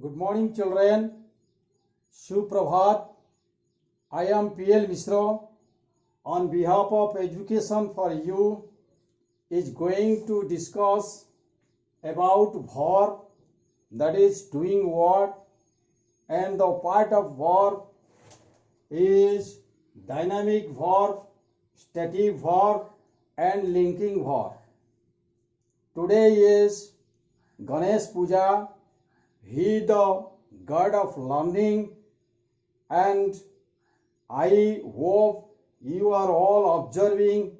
Good morning, children. Suprabhat. I am P.L. Mishra. On behalf of Education for You, is going to discuss about verb, that is doing what, and the part of verb is dynamic verb, static verb, and linking verb. Today is Ganesh Puja. He the god of learning, and I hope you are all observing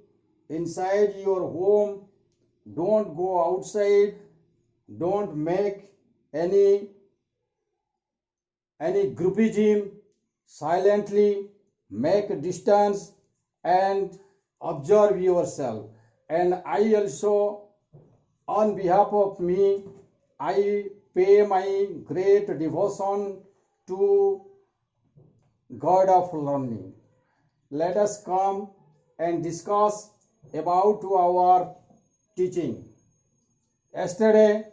inside your home. Don't go outside. Don't make any groupism. Silently make a distance and observe yourself. And I also, on behalf of me, I pay my great devotion to God of learning. Let us come and discuss about our teaching. Yesterday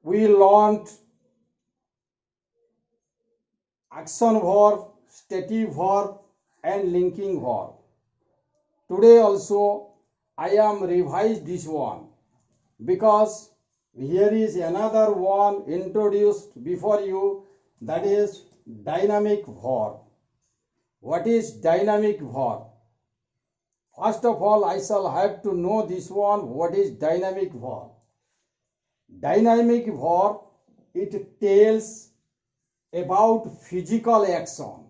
we learned action verb, stative verb, and linking verb. Today also I am revised this one because here is another one introduced before you, that is dynamic verb. What is dynamic verb? First of all, I shall have to know this one. What is dynamic verb? Dynamic verb, it tells about physical action.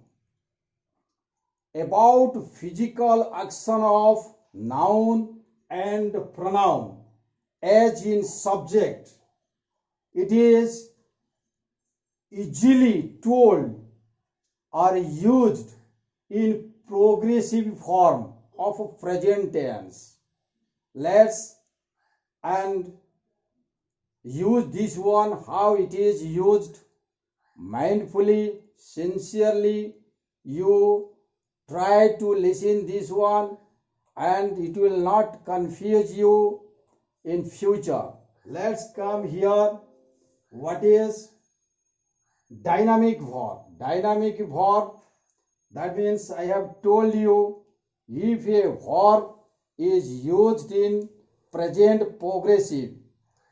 About physical action of noun and pronoun as in subject. It is easily told or used in progressive form of present tense. Let's and use this one, how it is used mindfully, sincerely. You try to listen this one and it will not confuse you in future. Let's come here. What is dynamic verb? Dynamic verb, that means I have told you, if a verb is used in present progressive,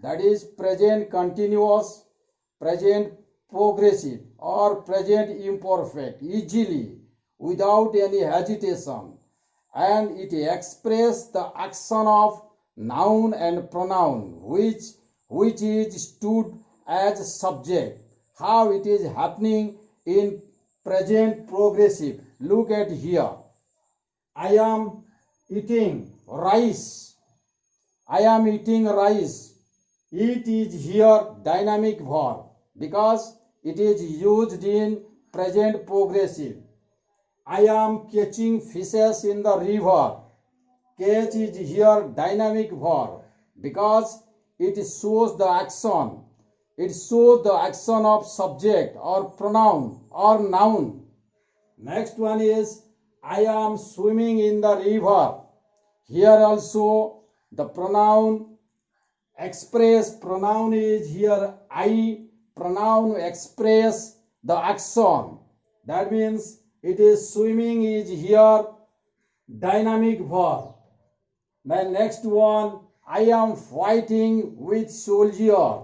that is present continuous, present progressive, or present imperfect, easily, without any hesitation, and it expresses the action of noun and pronoun which is stood as subject. How it is happening in present progressive? Look at here. I am eating rice. I am eating rice. It is here dynamic verb because it is used in present progressive. I am catching fishes in the river. Catch is here dynamic verb because it shows the action. It shows the action of subject or pronoun or noun. Next one is I am swimming in the river. Here also the pronoun express pronoun is here I. Pronoun express the action. That means it is swimming is here dynamic verb. The next one, I am fighting with soldier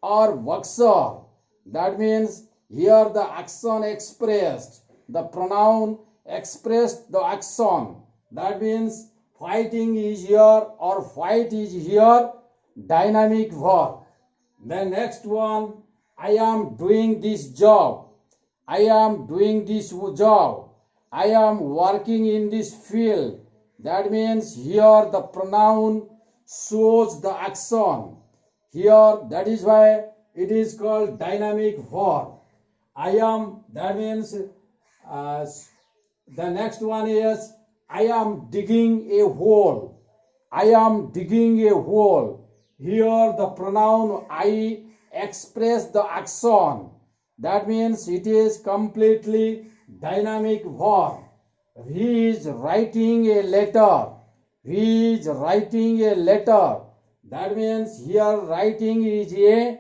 or boxer. That means here the action expressed, the pronoun expressed the action. That means fighting is here or fight is here dynamic verb. The next one, I am doing this job. I am doing this job. I am working in this field. That means here the pronoun shows the action. Here, that is why it is called dynamic verb. I am, that means the next one is I am digging a hole. I am digging a hole. Here the pronoun I express the action. That means it is completely dynamic verb. He is writing a letter. He is writing a letter. That means here writing is a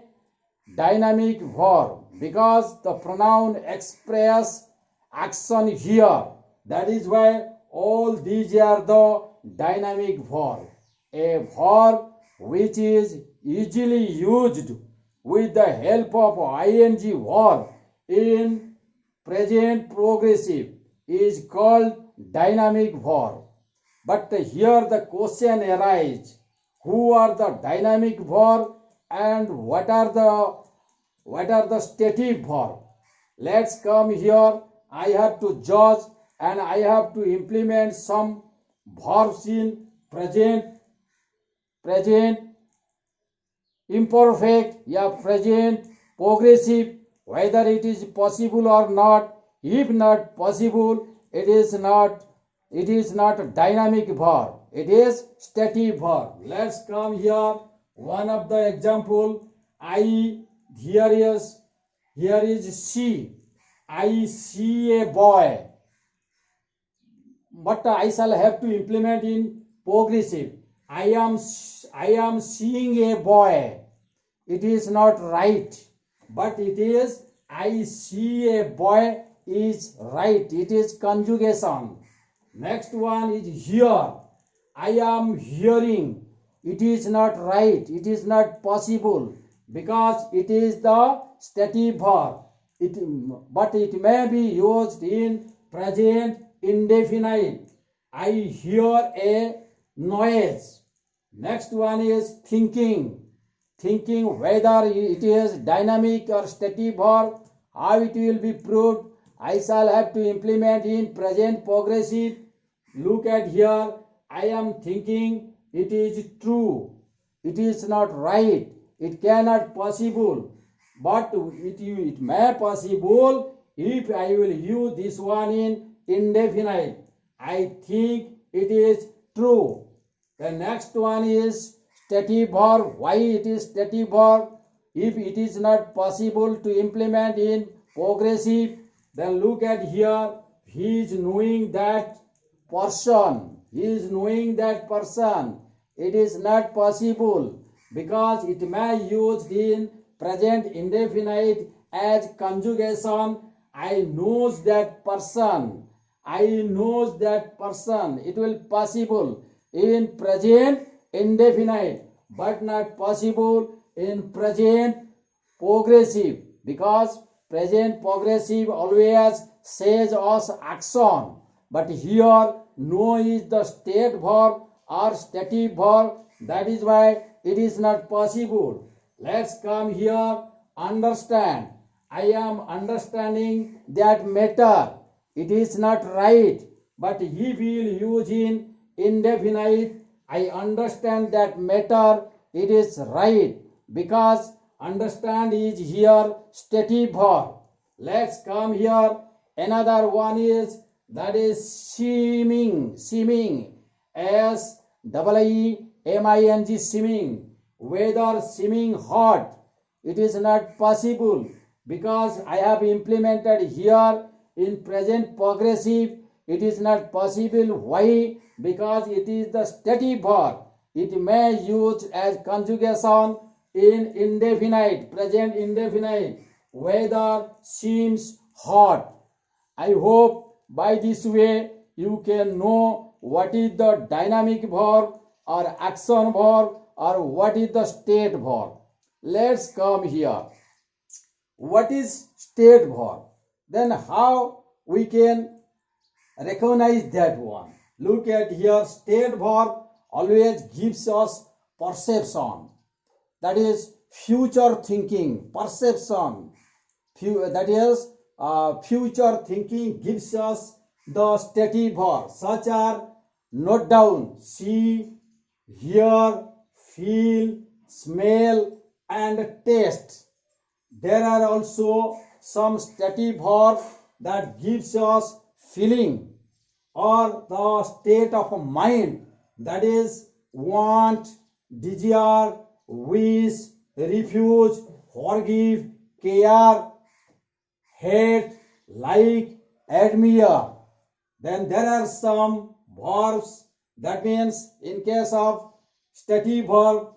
dynamic verb because the pronoun express action here. That is why all these are the dynamic verb. A verb which is easily used with the help of ing verb in present progressive is called dynamic verb. But here the question arises, who are the dynamic verb and what are the stative verb? Let's come here. I have to judge and I have to implement some verbs in present imperfect, yeah, present progressive, whether it is possible or not. If not possible, it is not a dynamic verb, it is static verb. Let's come here. One of the example, I here is see. I see a boy, but I shall have to implement in progressive. I am seeing a boy. It is not right, but it is I see a boy is right. It is conjugation. Next one is hear. I am hearing. It is not right. It is not possible because it is the stative verb. But it may be used in present indefinite. I hear a noise. Next one is thinking. Thinking whether it is dynamic or static verb, how it will be proved, I shall have to implement in present progressive. Look at here. I am thinking it is true. It is not right. It cannot possible. But it may possible if I will use this one in indefinite. I think it is true. The next one is stative verb. Why it is stative verb? If it is not possible to implement in progressive, then look at here. He is knowing that person. He is knowing that person. It is not possible because it may used in present indefinite as conjugation. I knows that person. I knows that person. It will possible in present indefinite, but not possible in present progressive because present progressive always says us action. But here no is the state verb or stative verb. That is why it is not possible. Let's come here. Understand. I am understanding that matter. It is not right. But if we will use in indefinite, I understand that matter. It is right because understand is here stative verb. Let's come here. Another one is that is seeming. S-E-E-M-I-N-G, seeming. Whether seeming hot, it is not possible because I have implemented here in present progressive. It is not possible. Why? Because it is the stative verb. It may use as conjugation in indefinite, present indefinite. Weather seems hot. I hope by this way you can know what is the dynamic verb or action verb or what is the state verb. Let's come here. What is state verb? Then how we can recognize that one? Look at here. State verb always gives us perception. That is future thinking, perception. That is future thinking gives us the stative verb, such as note down, see, hear, feel, smell, and taste. There are also some stative verbs that gives us feeling or the state of mind, that is want, desire, wish, refuse, forgive, care, hate, like, admire. Then there are some verbs, that means in case of stative verb,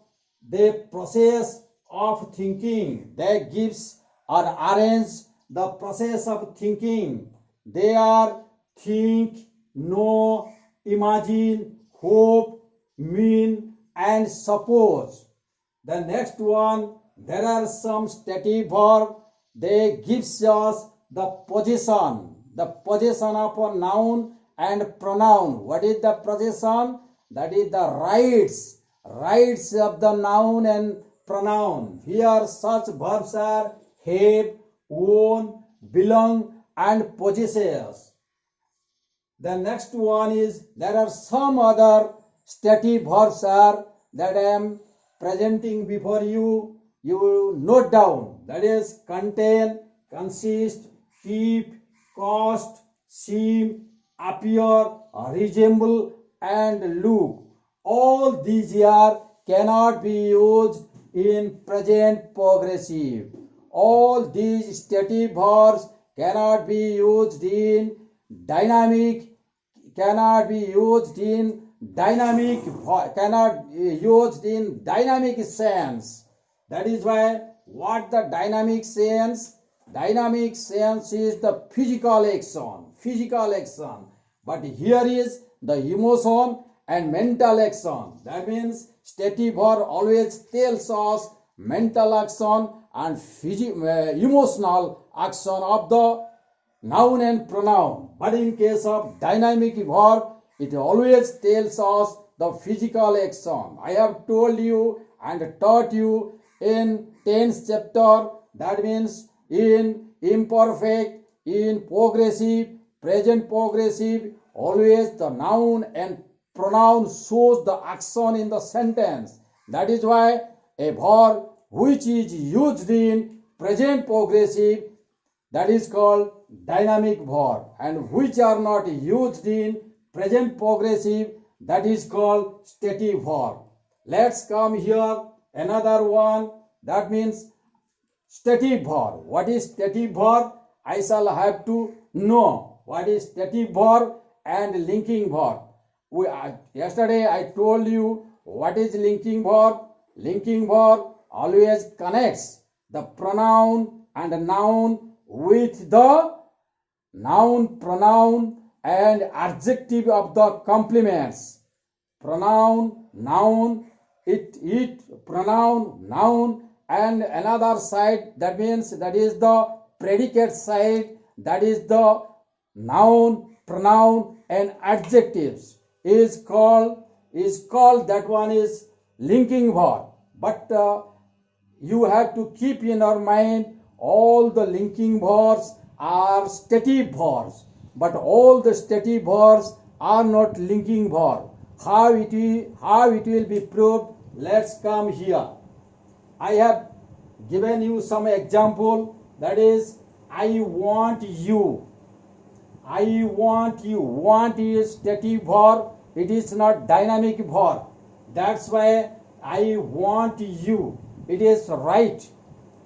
they process of thinking. They gives or arrange the process of thinking. They are think, know, imagine, hope, mean, and suppose. The next one, there are some stative verb. They gives us the possession of a noun and pronoun. What is the possession? That is the rights of the noun and pronoun. Here such verbs are have, own, belong, and possesses. The next one is there are some other stative verbs are that I am presenting before you. You note down. That is contain, consist, keep, cost, seem, appear, resemble, and look. All these here cannot be used in present progressive. All these stative verbs cannot be used in dynamic, cannot be used in dynamic sense. That is why what the dynamic sense? Dynamic sense is the physical action. But here is the emotion and mental action. That means stative verb always tells us mental action and emotional action of the noun and pronoun. But in case of dynamic verb, it always tells us the physical action. I have told you and taught you in 10th chapter. That means in imperfect, in progressive, present progressive, always the noun and pronoun shows the action in the sentence. That is why a verb which is used in present progressive, that is called dynamic verb, and which are not used in present progressive, that is called stative verb. Let's come here another one. That means stative verb. What is stative verb? I shall have to know what is stative verb and linking verb. Yesterday I told you what is linking verb. Linking verb always connects the pronoun and noun with the noun, pronoun, and adjective of the complements. Pronoun, noun, pronoun, noun, and another side, that means that is the predicate side, that is the noun, pronoun, and adjectives is called that one is linking verb. But you have to keep in your mind all the linking verbs are stative verbs, but all the stative verbs are not linking verb. How it will be proved? Let's come here. I have given you some example. That is, I want you. I want you. Want is stative verb. It is not dynamic verb. That's why I want you. It is right.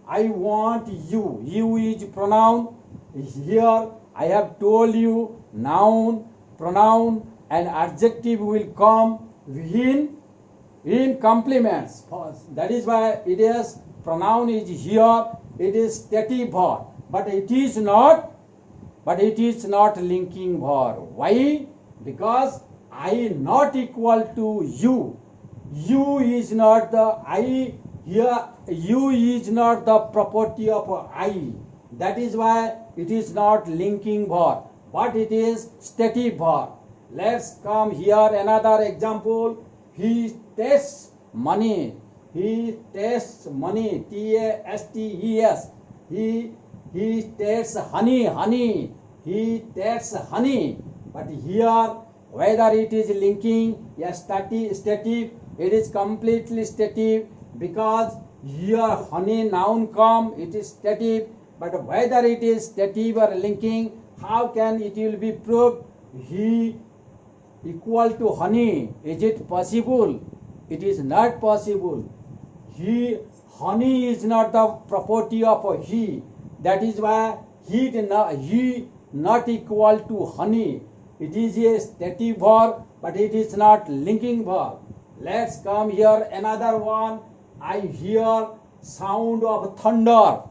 I want you. You is pronoun. Here I have told you noun, pronoun, and adjective will come in complements. That is why it is pronoun is here. It is stative verb, but it is not linking verb. Why? Because I not equal to you. You is not the I here. You is not the property of I. That is why it is not linking verb, but it is stative verb. Let's come here another example. He tastes money. He tastes money. Tastes. He tastes honey. He tastes honey. But here, whether it is linking, yes, stative, it is completely stative, because here honey noun come, it is stative. But whether it is stative or linking, how can it will be proved? He equal to honey. Is it possible? It is not possible. Honey is not the property of a he. That is why he not equal to honey. It is a stative verb, but it is not linking verb. Let's come here another one. I hear sound of thunder.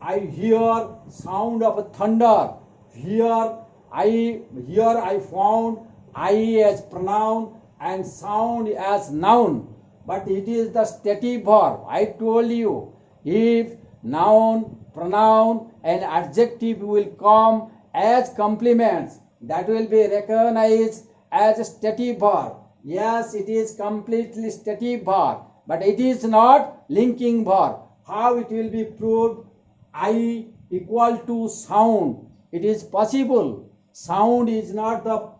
I hear sound of thunder. Here I found I as pronoun and sound as noun. But it is the stative verb. I told you, if noun, pronoun and adjective will come as complements, that will be recognized as a stative verb. Yes, it is completely stative verb, but it is not linking verb. How it will be proved? I equal to sound. It is possible. Sound is not the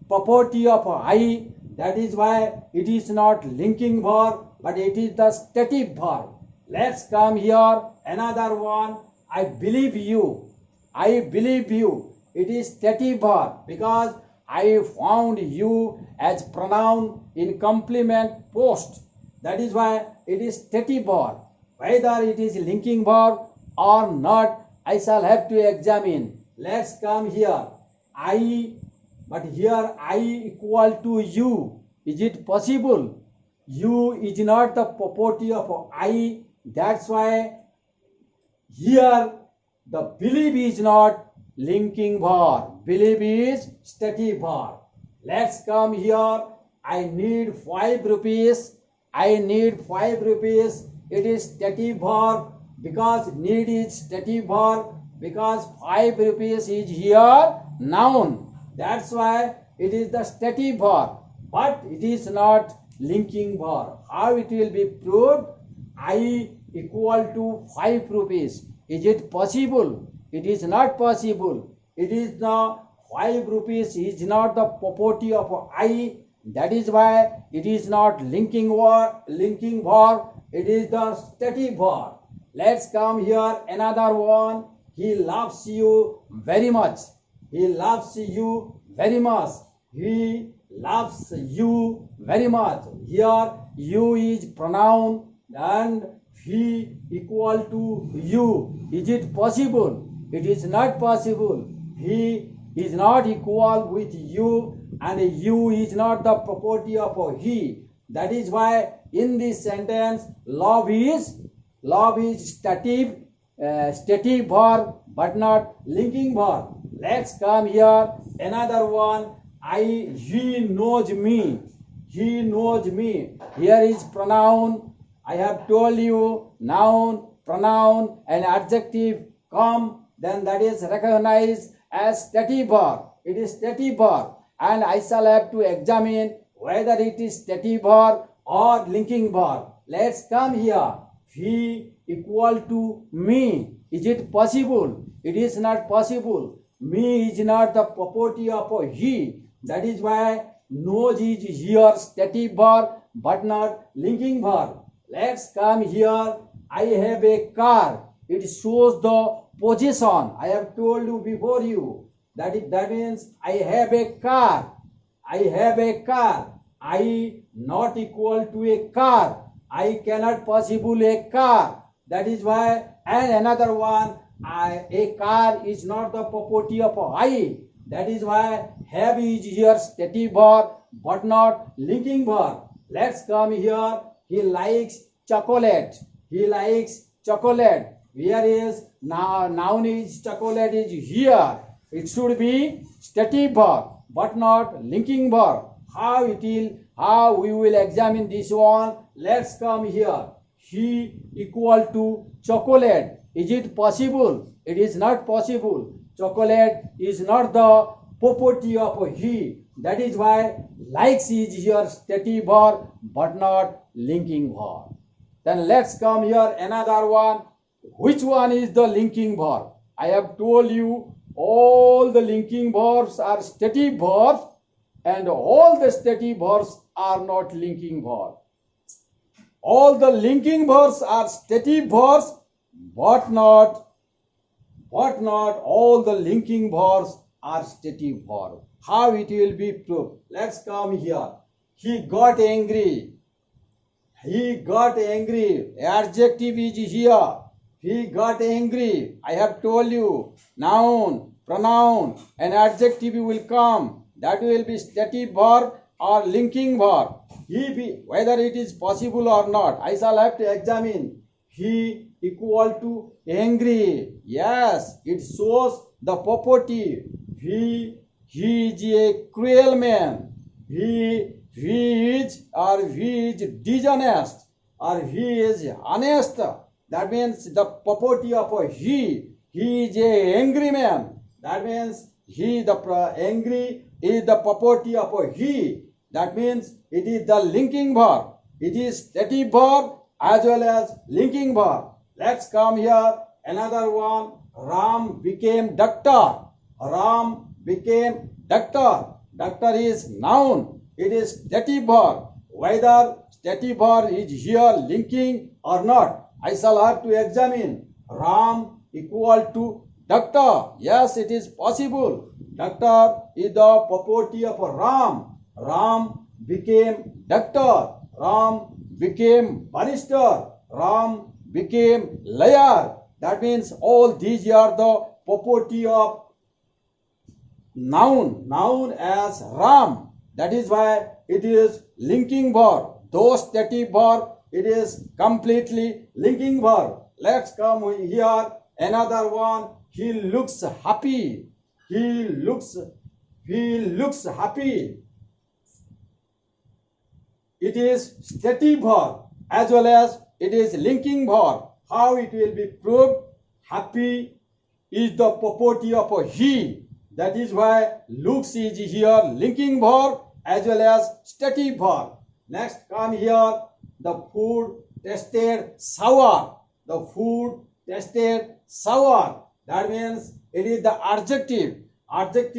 property of I. That is why it is not linking verb, but it is the stative verb. Let's come here. Another one. I believe you. I believe you. It is stative verb because I found you as pronoun in complement post. That is why it is stative verb. Whether it is linking verb or not, I shall have to examine. Let's come here. I, but here I equal to you. Is it possible? You is not the property of I. That's why here the believe is not linking verb. Believe is stative verb. Let's come here. I need 5 rupees. I need 5 rupees. It is stative verb because need is stative verb because 5 rupees is here noun. That's why it is the stative verb, but it is not linking verb. How it will be proved? I equal to 5 rupees. Is it possible? It is not possible. It is the 5 rupees is not the property of I. That is why it is not linking verb. It is the stative verb. Let's come here. Another one. He loves you very much. He loves you very much. He loves you very much. Here you is pronoun and he equal to you. Is it possible? It is not possible. He is not equal with you and you is not the property of he. That is why in this sentence love is stative verb but not linking verb. Let's come here. Another one. He knows me. He knows me. Here is pronoun. I have told you noun, pronoun and adjective come, then that is recognized as stative verb. It is stative verb and I shall have to examine whether it is stative verb or linking verb. Let's come here. He equal to me. Is it possible? It is not possible. Me is not the property of he. That is why knows is here stative verb but not linking verb. Let's come here. I have a car. It shows the possession. I have told you before you that means I have a car. I have a car. I not equal to a car. I cannot possible a car. That is why. And another one. A car is not the property of I. That is why have is here stative verb but not linking verb. Let's come here. He likes chocolate. He likes chocolate. Where is noun is chocolate is here. It should be stative verb but not linking verb. How we will examine this one? Let's come here. He equal to chocolate. Is it possible? It is not possible. Chocolate is not the property of he. That is why likes is here stative verb but not linking verb. Then let's come here another one. Which one is the linking verb? I have told you all the linking verbs are stative verbs and all the stative verbs are not linking verbs. All the linking verbs are stative verbs but not all the linking verbs are stative verbs. How it will be proved? Let's come here. He got angry. He got angry. Adjective is here. He got angry. I have told you noun, pronoun and adjective will come. That will be stative verb or linking verb. Whether it is possible or not, I shall have to examine. he equal to angry. Yes, it shows the property. He is a cruel man. He is dishonest, or he is honest. That means the property of a he is a angry man. That means angry is the property of a he. That means it is the linking verb. It is stative verb as well as linking verb. Let's come here. Another one. Ram became doctor. Ram became doctor. Doctor is noun. It is stative verb. Whether stative verb is here linking or not, I shall have to examine. Ram equal to doctor. Yes, it is possible. Doctor is the property of Ram. Ram became doctor. Ram became barrister. Ram became lawyer. That means all these are the property of noun as Ram. That is why it is linking verb. Though stative verb, it is completely linking verb. Let's come here. Another one. He looks happy. He looks happy. It is stative verb as well as it is linking verb. How it will be proved? Happy is the property of a he. That is why looks is here linking verb as well as stative verb. Next come here. The food tasted sour. The food tasted sour. That means it is the adjective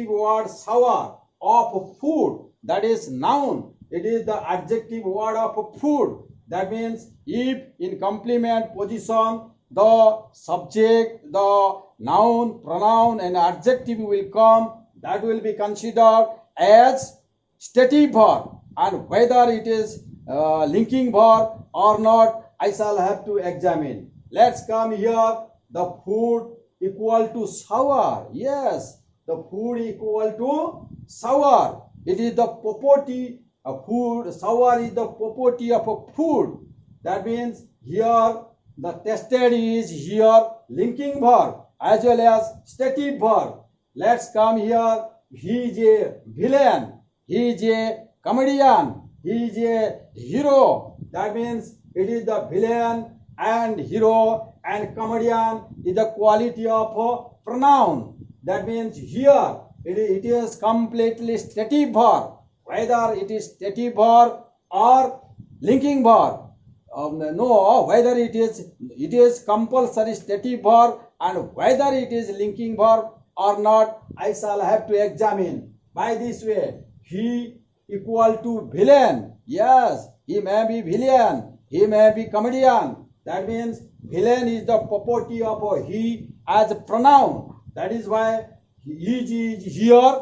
word sour of food. That is noun. It is the adjective word of food. That means if in complement position the subject, the noun, pronoun and adjective will come, that will be considered as stative verb, and whether it is linking verb or not, I shall have to examine. Let's come here. The food equal to sour. Yes, the food equal to sour. It is the property of food. Sour is the property of a food. That means here the tested is here linking verb as well as stative verb. Let's come here. He is a villain. He is a comedian. He is a hero. That means it is the villain and hero and comedian is the quality of a pronoun. That means here it is completely stative verb. Whether it is stative verb or linking verb. No, whether it is compulsory stative verb and whether it is linking verb or not, I shall have to examine. By this way, he equal to villain. Yes, he may be villain. He may be comedian. That means villain is the property of a he as a pronoun. That is why he is here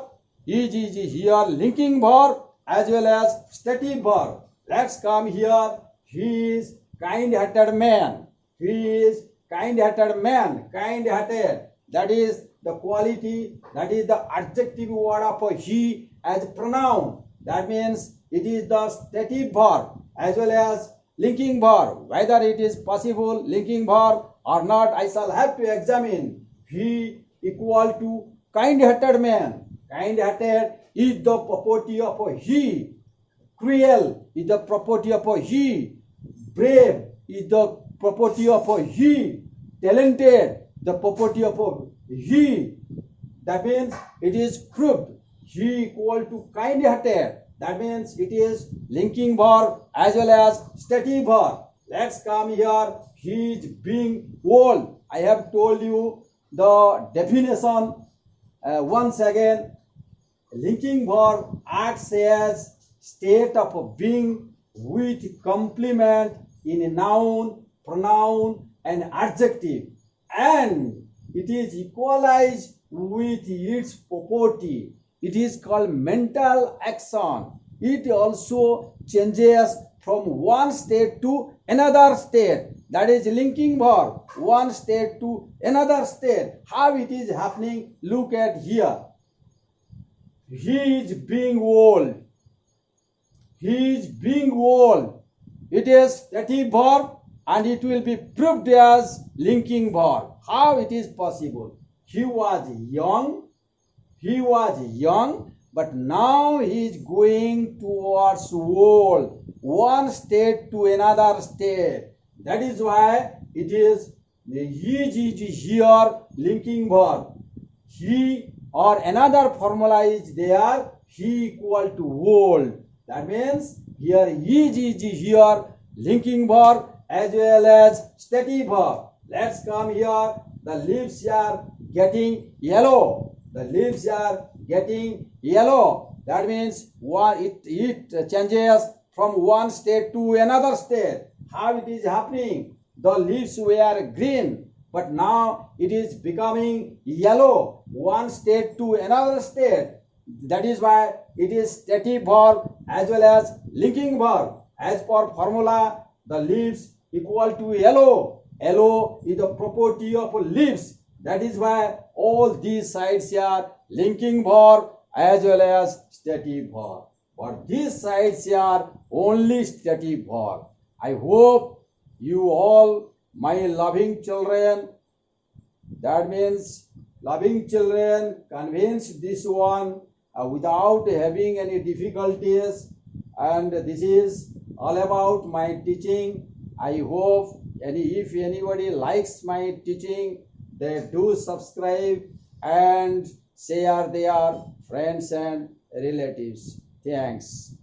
linking verb as well as stative verb. Let's come here. He is kind-hearted man. He is kind-hearted man. Kind-hearted. That is the quality. That is the adjective word of a he as pronoun. That means it is the stative verb as well as linking verb. Whether it is possible linking verb or not, I shall have to examine. He equal to kind-hearted man. Kind-hearted is the property of a he. Cruel is the property of a he. Brave is the property of a he. Talented, the property of a he. That means it is proved. He equal to kind-hearted. That means it is linking verb as well as stative verb. Let's come here. He is being old. I have told you the definition once again. Linking verb acts as state of being with complement in noun, pronoun and adjective, and it is equalized with its property. It is called mental action. It also changes from one state to another state. That is linking verb. One state to another state. How it is happening? Look at here. He is being old. He is being old. It is stative verb and it will be proved as linking verb. How it is possible? He was young, but now he is going towards world, one state to another state. That is why it is the is here linking verb. He or another formula is there, he equal to world. That means here is here linking verb as well as stative verb. Let's come here. The leaves are getting yellow. The leaves are getting yellow. That means it changes from one state to another state. How it is happening? The leaves were green, but now it is becoming yellow. One state to another state. That is why it is stative verb as well as linking verb. As per formula, the leaves equal to yellow. Yellow is the property of leaves. That is why all these sides are linking verb as well as stative verb. But these sides are only stative verb. I hope you all, my loving children, that means loving children, convince this one without having any difficulties. And this is all about my teaching. I hope if anybody likes my teaching, they do subscribe and share their friends and relatives. Thanks.